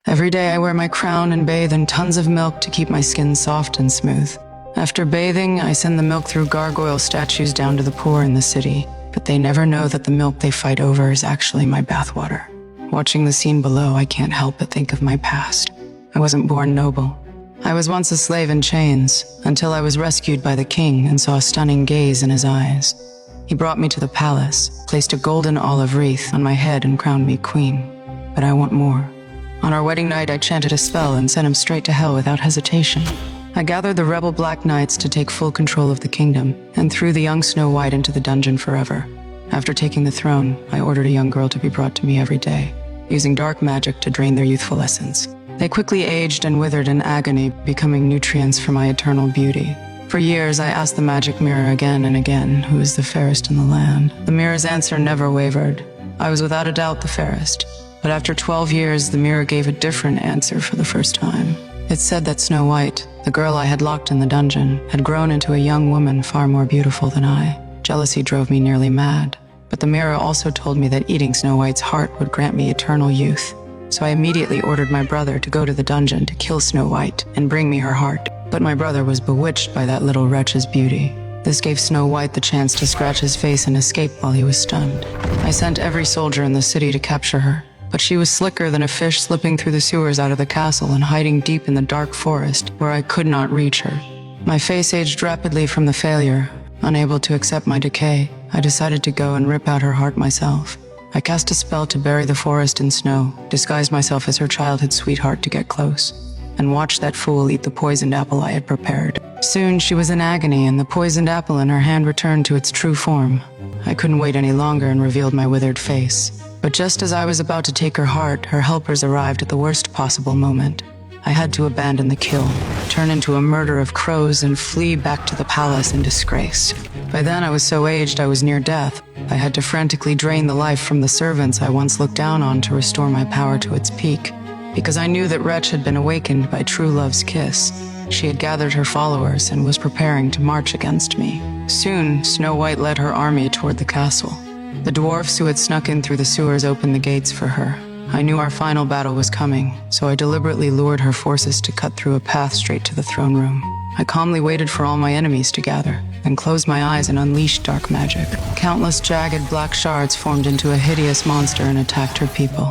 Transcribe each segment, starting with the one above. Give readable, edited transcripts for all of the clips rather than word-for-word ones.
Every day I wear my crown and bathe in tons of milk to keep my skin soft and smooth. After bathing, I send the milk through gargoyle statues down to the poor in the city, but they never know that the milk they fight over is actually my bathwater. Watching the scene below, I can't help but think of my past. I wasn't born noble. I was once a slave in chains, until I was rescued by the king and saw a stunning gaze in his eyes. He brought me to the palace, placed a golden olive wreath on my head and crowned me queen. But I want more. On our wedding night, I chanted a spell and sent him straight to hell without hesitation. I gathered the rebel Black Knights to take full control of the kingdom and threw the young Snow White into the dungeon forever. After taking the throne, I ordered a young girl to be brought to me every day, using dark magic to drain their youthful essence. They quickly aged and withered in agony, becoming nutrients for my eternal beauty. For years, I asked the magic mirror again and again, who is the fairest in the land? The mirror's answer never wavered. I was without a doubt the fairest. But after 12 years, the mirror gave a different answer for the first time. It said that Snow White, the girl I had locked in the dungeon, had grown into a young woman far more beautiful than I. Jealousy drove me nearly mad. But the mirror also told me that eating Snow White's heart would grant me eternal youth. So I immediately ordered my brother to go to the dungeon to kill Snow White and bring me her heart. But my brother was bewitched by that little wretch's beauty. This gave Snow White the chance to scratch his face and escape while he was stunned. I sent every soldier in the city to capture her. But she was slicker than a fish slipping through the sewers out of the castle and hiding deep in the dark forest where I could not reach her. My face aged rapidly from the failure. Unable to accept my decay, I decided to go and rip out her heart myself. I cast a spell to bury the forest in snow, disguised myself as her childhood sweetheart to get close, and watched that fool eat the poisoned apple I had prepared. Soon she was in agony, and the poisoned apple in her hand returned to its true form. I couldn't wait any longer and revealed my withered face. But just as I was about to take her heart, her helpers arrived at the worst possible moment. I had to abandon the kill, turn into a murder of crows, and flee back to the palace in disgrace. By then I was so aged I was near death. I had to frantically drain the life from the servants I once looked down on to restore my power to its peak. Because I knew that Wretch had been awakened by true love's kiss. She had gathered her followers and was preparing to march against me. Soon, Snow White led her army toward the castle. The dwarfs who had snuck in through the sewers opened the gates for her. I knew our final battle was coming, so I deliberately lured her forces to cut through a path straight to the throne room. I calmly waited for all my enemies to gather, then closed my eyes and unleashed dark magic. Countless jagged black shards formed into a hideous monster and attacked her people.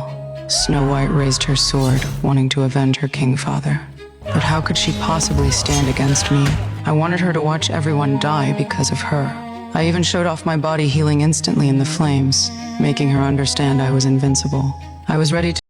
Snow White raised her sword, wanting to avenge her king-father. But how could she possibly stand against me? I wanted her to watch everyone die because of her. I even showed off my body healing instantly in the flames, making her understand I was invincible. I was ready to